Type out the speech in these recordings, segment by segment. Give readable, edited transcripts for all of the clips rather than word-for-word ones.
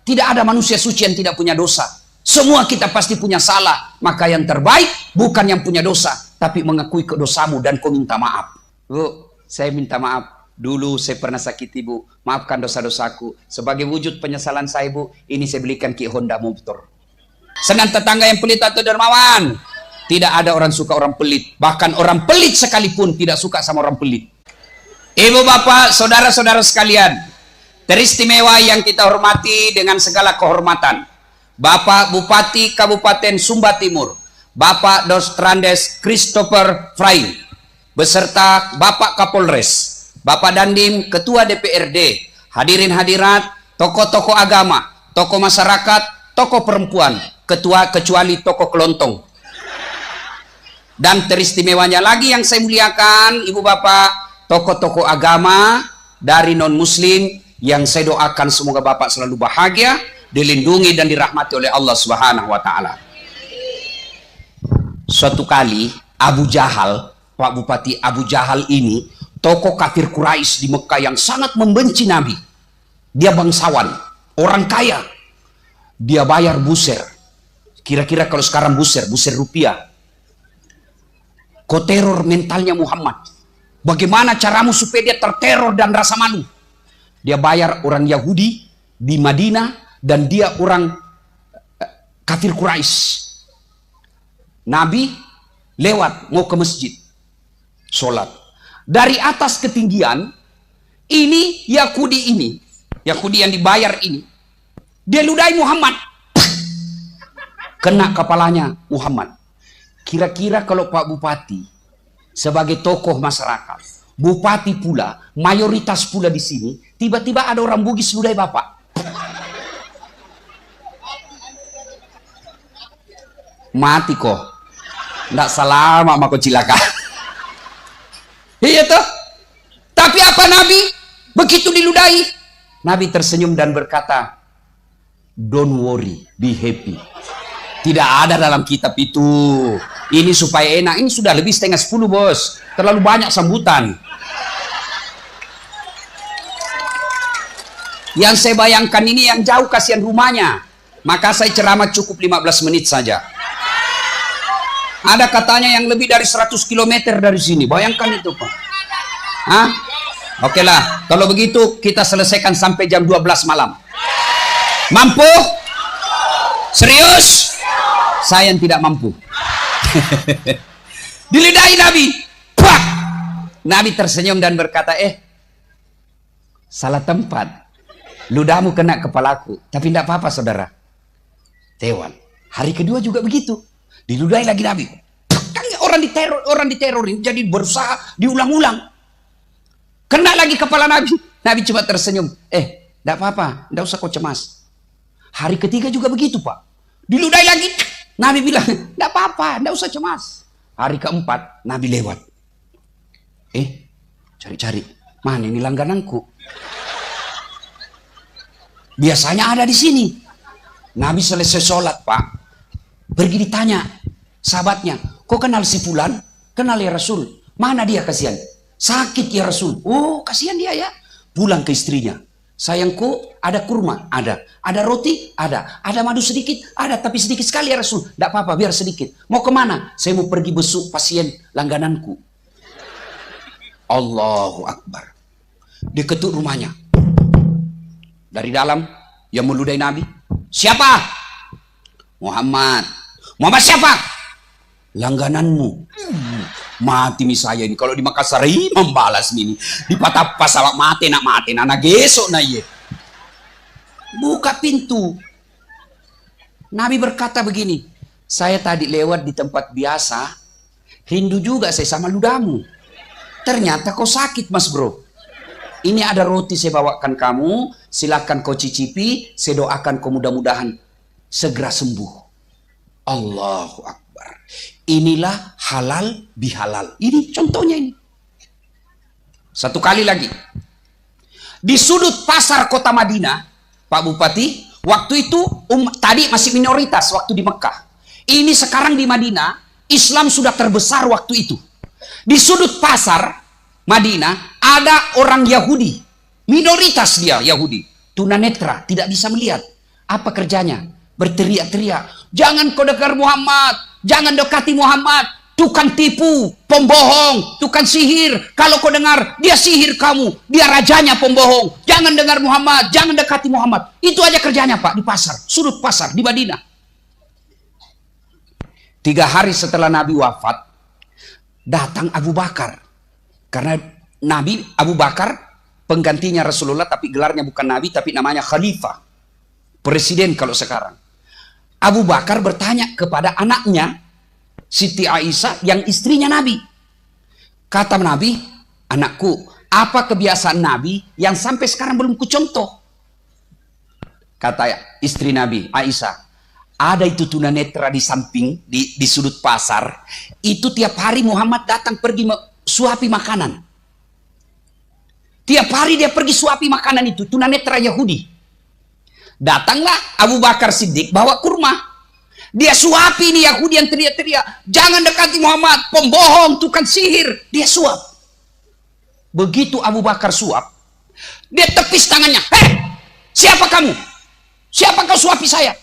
Tidak ada manusia suci yang tidak punya dosa. Semua kita pasti punya salah. Maka yang terbaik bukan yang punya dosa, tapi mengakui kedosamu dan kau minta maaf. Bu, saya minta maaf. Dulu saya pernah sakit ibu. Maafkan dosa-dosaku. Sebagai wujud penyesalan saya, Bu, ini saya belikan Ki Honda motor. Senang tetangga yang pelit atau dermawan? Tidak ada orang suka orang pelit. Bahkan orang pelit sekalipun tidak suka sama orang pelit. Ibu, bapak, saudara-saudara sekalian, teristimewa yang kita hormati dengan segala kehormatan, Bapak Bupati Kabupaten Sumba Timur, Bapak Dostrandes Christopher Frein, beserta Bapak Kapolres, Bapak Dandim, Ketua DPRD, hadirin hadirat, tokoh-tokoh agama, tokoh masyarakat, tokoh perempuan, kecuali tokoh kelontong. Dan teristimewanya lagi yang saya muliakan, Ibu Bapak, tokoh-tokoh agama dari non-muslim yang saya doakan semoga Bapak selalu bahagia, dilindungi dan dirahmati oleh Allah Subhanahu wa taala. Suatu kali Abu Jahal, Pak Bupati, Abu Jahal ini tokoh kafir Quraisy di Mekah yang sangat membenci Nabi. Dia bangsawan, orang kaya. Dia bayar buser. Kira-kira kalau sekarang buser rupiah. Kau teror mentalnya Muhammad. Bagaimana caramu supaya dia terteror dan rasa malu? Dia bayar orang Yahudi di Madinah dan dia orang kafir Quraisy. Nabi lewat mau ke masjid, sholat. Dari atas ketinggian, ini Yahudi yang dibayar ini, dia ludahi Muhammad. Kena kepalanya Muhammad. Kira-kira kalau Pak Bupati sebagai tokoh masyarakat, bupati pula, mayoritas pula di sini, tiba-tiba ada orang Bugis ludahi Bapak. Mati kok. Nggak selama mako cilaka. Iya toh? Tapi apa Nabi? Begitu diludahi, Nabi tersenyum dan berkata, "Don't worry, be happy." Tidak ada dalam kitab itu. Ini supaya enak. Ini sudah lebih 9:30, bos. Terlalu banyak sambutan. Yang saya bayangkan ini yang jauh, kasihan rumahnya. Maka saya ceramah cukup 15 menit saja. Ada katanya yang lebih dari 100 km dari sini. Bayangkan itu, Pak. Hah? Oke lah. Kalau begitu kita selesaikan sampai jam 12 malam. Mampu? Serius? Saya yang tidak mampu. Dilidahi Nabi. Pak! Nabi tersenyum dan berkata, salah tempat. Ludahmu kena kepalaku. Tapi tidak apa-apa, saudara. Tewan. Hari kedua juga begitu. Diludahi lagi Nabi. Kan orang diterorin, jadi berusaha diulang-ulang. Kena lagi kepala Nabi. Nabi cuma tersenyum. Tidak apa-apa, tidak usah kau cemas. Hari ketiga juga begitu, Pak. Diludahi lagi. Nabi bilang, tidak apa-apa, tidak usah cemas. Hari keempat, Nabi lewat. Cari-cari. Mana ini langgananku? Biasanya ada di sini. Nabi selesai sholat, Pak. Pergi ditanya sahabatnya, kok kenal si Fulan? Kenal ya Rasul. Mana dia, kasihan? Sakit ya Rasul. Oh, kasihan dia ya. Pulang ke istrinya. Sayangku, ada kurma? Ada. Ada roti? Ada. Ada madu sedikit? Ada, tapi sedikit sekali ya Rasul. Tidak apa-apa, biar sedikit. Mau kemana? Saya mau pergi besuk pasien langgananku. Allahu Akbar. Diketuk rumahnya. Dari dalam, yang meludahi Nabi. Siapa? Muhammad. Muhammad siapa? Langgananmu. Mati mi saya ini. Kalau di Makassar membalas ini. Di patah pasawak mati nak gesok na ye. Buka pintu. Nabi berkata begini, saya tadi lewat di tempat biasa, rindu juga saya sama ludamu. Ternyata kau sakit, Mas Bro. Ini ada roti saya bawakan kamu, silakan kau cicipi, saya doakan kau mudah-mudahan segera sembuh. Allahu Akbar. Inilah halal bihalal. Ini contohnya ini. Satu kali lagi. Di sudut pasar kota Madinah, Pak Bupati, waktu itu tadi masih minoritas waktu di Mekah. Ini sekarang di Madinah, Islam sudah terbesar waktu itu. Di sudut pasar Madinah ada orang Yahudi. Minoritas dia Yahudi. Tunanetra, tidak bisa melihat. Apa kerjanya? Berteriak-teriak. Jangan kau dengar Muhammad. Jangan dekati Muhammad. Tukang tipu, pembohong, tukang sihir. Kalau kau dengar, dia sihir kamu. Dia rajanya pembohong. Jangan dengar Muhammad. Jangan dekati Muhammad. Itu aja kerjanya Pak, di pasar. Sudut pasar, di Madinah. 3 hari setelah Nabi wafat, datang Abu Bakar. Karena Nabi Abu Bakar penggantinya Rasulullah, tapi gelarnya bukan Nabi, tapi namanya Khalifah. Presiden kalau sekarang. Abu Bakar bertanya kepada anaknya, Siti Aisyah, yang istrinya Nabi. Kata Nabi, anakku, apa kebiasaan Nabi yang sampai sekarang belum kucontoh? Kata istri Nabi, Aisyah, ada itu tunanetra di samping, di sudut pasar. Itu tiap hari Muhammad datang pergi suapi makanan. Tiap hari dia pergi suapi makanan itu, tunanetra Yahudi. Datanglah Abu Bakar Siddiq bawa kurma. Dia suapi ini Yahudi yang teriak-teriak, jangan dekati Muhammad, pembohong, tukang sihir. Dia suap. Begitu Abu Bakar suap, dia tepis tangannya. Hei, siapa kamu? Siapa kau suapi saya?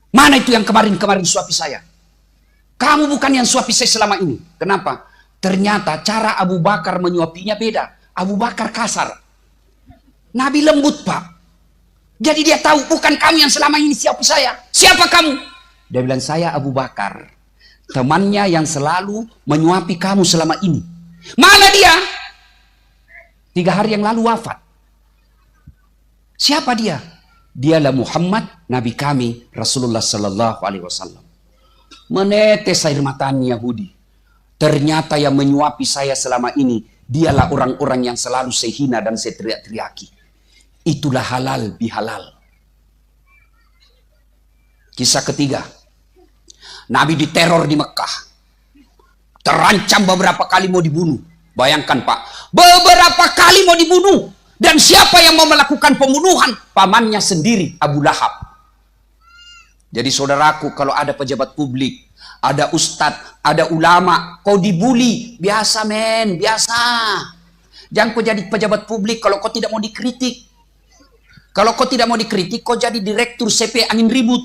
Mana itu yang kemarin-kemarin suapi saya? Kamu bukan yang suapi saya selama ini. Kenapa? Ternyata cara Abu Bakar menyuapinya beda. Abu Bakar kasar. Nabi lembut Pak. Jadi dia tahu bukan kamu yang selama ini suapi saya. Siapa kamu? Dia bilang, saya Abu Bakar, temannya yang selalu menyuapi kamu selama ini. Mana dia? 3 hari yang lalu wafat. Siapa dia? Dialah Muhammad, Nabi kami, Rasulullah Sallallahu Alaihi Wasallam. Menetes air matanya Yahudi. Ternyata yang menyuapi saya selama ini, dialah orang-orang yang selalu saya hina dan saya teriak-teriaki. Itulah halal bihalal. Kisah ketiga. Nabi diteror di Mekah. Terancam beberapa kali mau dibunuh. Bayangkan Pak, beberapa kali mau dibunuh. Dan siapa yang mau melakukan pembunuhan? Pamannya sendiri, Abu Lahab. Jadi saudaraku, kalau ada pejabat publik, ada ustadz, ada ulama, kau dibully, biasa men, biasa. Jangan kau jadi pejabat publik kalau kau tidak mau dikritik. Kalau kau tidak mau dikritik, kau jadi direktur CP angin ribut.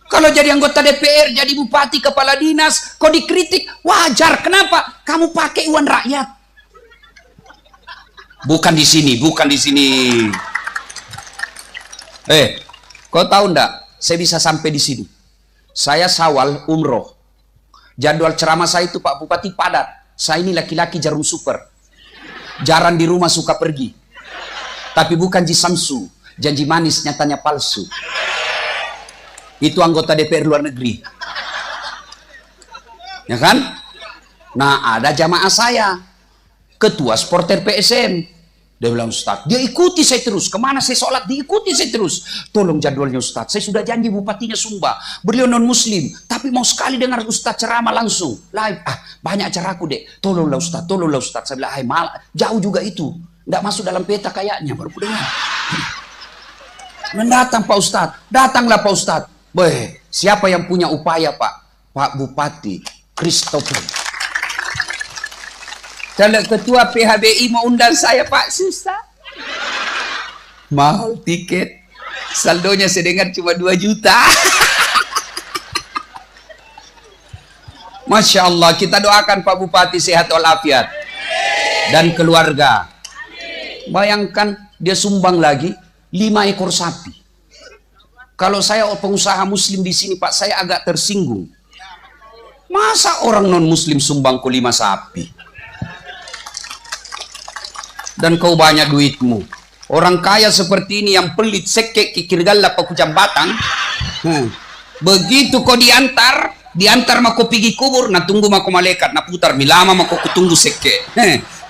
Kalau jadi anggota DPR, jadi bupati, kepala dinas, kau dikritik, wajar. Kenapa? Kamu pakai uang rakyat. Bukan di sini, bukan di sini. Kau tahu enggak? Saya bisa sampai di sini. Saya Syawal umroh. Jadwal ceramah saya itu Pak Bupati padat. Saya ini laki-laki jarum super. Jarang di rumah, suka pergi. Tapi bukan Jisamsu, janji manis nyatanya palsu. Itu anggota DPR luar negeri. Ya kan? Nah, ada jamaah saya, ketua supporter PSM. Dia bilang, Ustaz, dia ikuti saya terus. Kemana saya sholat, diikuti saya terus. Tolong jadwalnya Ustaz, saya sudah janji bupatinya Sumba. Beliau non muslim, tapi mau sekali dengar Ustaz ceramah langsung. Live, banyak acaraku dek. Tolonglah Ustaz, tolonglah Ustaz. Saya bilang, malah jauh juga itu. Nggak masuk dalam peta kayaknya, baru dengar. Mendatang Pak Ustaz, datanglah Pak Ustaz. Siapa yang punya upaya Pak? Pak Bupati Christopher. Kalau ketua PHBI mau undang saya Pak, susah. Mahal tiket. Saldonya saya dengar cuma 2 juta. Masya Allah, kita doakan Pak Bupati sehat walafiat. Dan keluarga. Bayangkan dia sumbang lagi 5 ekor sapi. Kalau saya pengusaha muslim di sini Pak, saya agak tersinggung. Masa orang non muslim sumbang ke 5 sapi? Dan kau banyak duitmu. Orang kaya seperti ini yang pelit, sekek, kikir galap, paku jambatan. Begitu kau diantar mako pergi kubur, na tunggu mako malaikat, na putar, milama mako kutunggu sekek.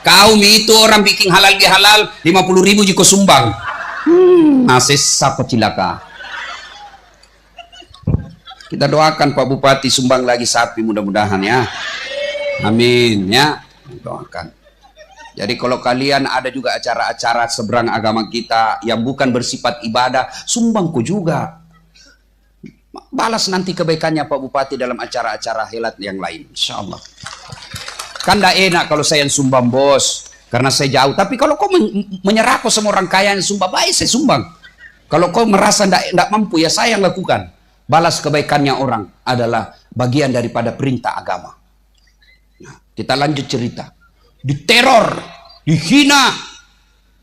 Kau itu orang bikin halal bihalal 50.000 jika sumbang. Nasesa cilaka. Kita doakan Pak Bupati sumbang lagi sapi mudah-mudahan ya. Amin ya. Doakan. Jadi kalau kalian ada juga acara-acara seberang agama kita yang bukan bersifat ibadah, sumbangku juga. Balas nanti kebaikannya Pak Bupati dalam acara-acara helat yang lain, insya Allah. Kan tidak enak kalau saya yang sumbang bos. karena saya jauh. Tapi kalau kau menyerah kau sama orang kaya yang sumbang, baik saya sumbang. Kalau kau merasa tidak mampu, ya saya yang lakukan. Balas kebaikannya orang adalah bagian daripada perintah agama. Nah, kita lanjut cerita. Diteror, dihina.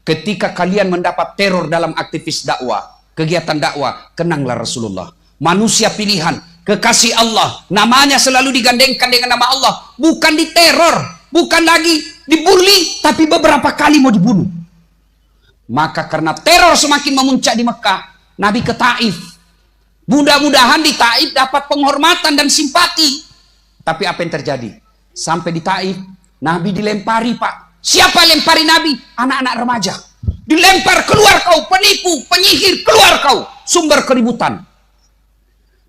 Ketika kalian mendapat teror dalam aktivis dakwah, kegiatan dakwah, kenanglah Rasulullah. Manusia pilihan, kekasih Allah, namanya selalu digandengkan dengan nama Allah. Bukan diteror, bukan lagi dibully, tapi beberapa kali mau dibunuh. Maka karena teror semakin memuncak di Mekah, Nabi ke Taif. Mudah-mudahan di Taif dapat penghormatan dan simpati. Tapi apa yang terjadi? Sampai di Taif, Nabi dilempari, Pak. Siapa lempari Nabi? Anak-anak remaja. Dilempar, keluar kau, penipu, penyihir, keluar kau. Sumber keributan.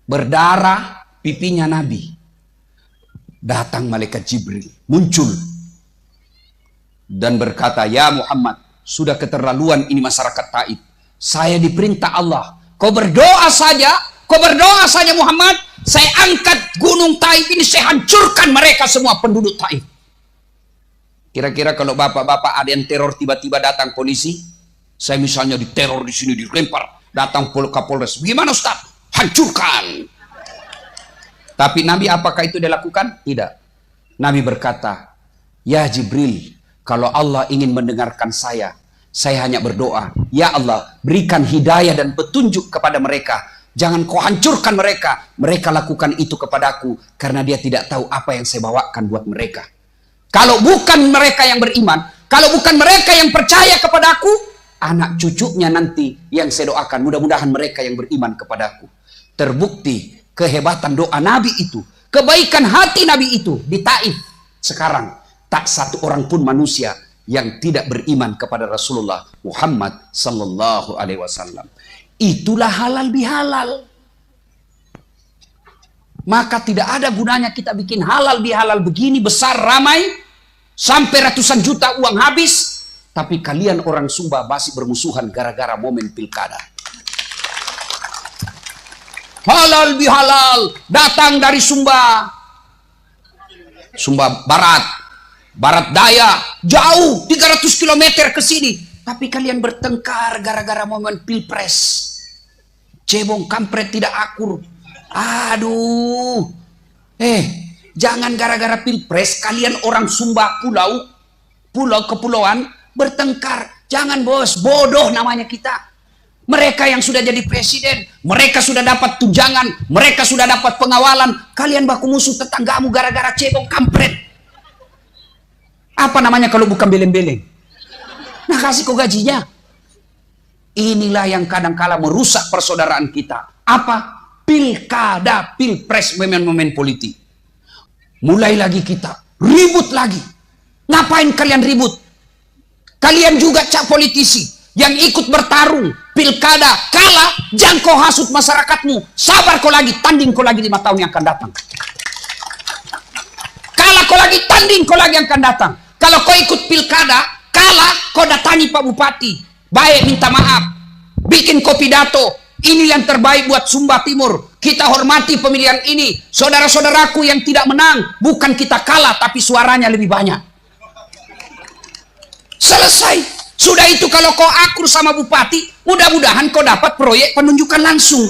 Berdarah pipinya Nabi. Datang malaikat Jibril, muncul. Dan berkata, ya Muhammad, sudah keterlaluan ini masyarakat Taif. Saya diperintah Allah. Kau berdoa saja Muhammad. Saya angkat gunung Taif ini, saya hancurkan mereka semua penduduk Taif. Kira-kira kalau bapak-bapak ada yang teror tiba-tiba datang polisi, saya misalnya diteror di sini, dilempar, datang Kapolres, bagaimana Ustaz? Hancurkan. Tapi Nabi apakah itu dia lakukan? Tidak. Nabi berkata, ya Jibril, kalau Allah ingin mendengarkan saya hanya berdoa, ya Allah, berikan hidayah dan petunjuk kepada mereka. Jangan kau hancurkan mereka. Mereka lakukan itu kepadaku karena dia tidak tahu apa yang saya bawakan buat mereka. Kalau bukan mereka yang beriman, kalau bukan mereka yang percaya kepadaku, anak cucunya nanti yang saya doakan, mudah-mudahan mereka yang beriman kepadaku. Terbukti kehebatan doa Nabi itu, kebaikan hati Nabi itu di Taif. Sekarang tak satu orang pun manusia yang tidak beriman kepada Rasulullah Muhammad sallallahu alaihi wasallam. Itulah halal bihalal. Maka tidak ada gunanya kita bikin halal bihalal begini besar ramai sampai ratusan juta uang habis, tapi kalian orang Sumba masih bermusuhan gara-gara momen pilkada. Halal bihalal datang dari Sumba Barat Daya, jauh 300 km ke sini, tapi kalian bertengkar gara-gara momen pilpres. Cebong kampret tidak akur. Aduh. Jangan gara-gara pilpres kalian orang Sumba pulau kepulauan bertengkar. Jangan bos, bodoh namanya kita. Mereka yang sudah jadi presiden, mereka sudah dapat tunjangan, mereka sudah dapat pengawalan. Kalian baku musuh tetanggamu gara-gara cebong kampret. Apa namanya kalau bukan beleng-beleng? Nah, kasih kau gajinya. Inilah yang kadang-kala merusak persaudaraan kita. Apa? Pilkada, pilpres, momen-momen politik. Mulai lagi kita ribut lagi. Ngapain kalian ribut? Kalian juga cak politisi yang ikut bertarung pilkada, kalah, jangan kau hasut masyarakatmu. Sabar kau lagi, tanding kau lagi 5 tahun yang akan datang. Kalah kau lagi, tanding kau lagi yang akan datang. Kalau kau ikut pilkada, kalah, kau datangi Pak Bupati. Baik, minta maaf. Bikin kopi pidato. Ini yang terbaik buat Sumba Timur. Kita hormati pemilihan ini. Saudara-saudaraku yang tidak menang, bukan kita kalah, tapi suaranya lebih banyak. Selesai. Sudah itu kalau kau akur sama bupati, mudah-mudahan kau dapat proyek penunjukan langsung.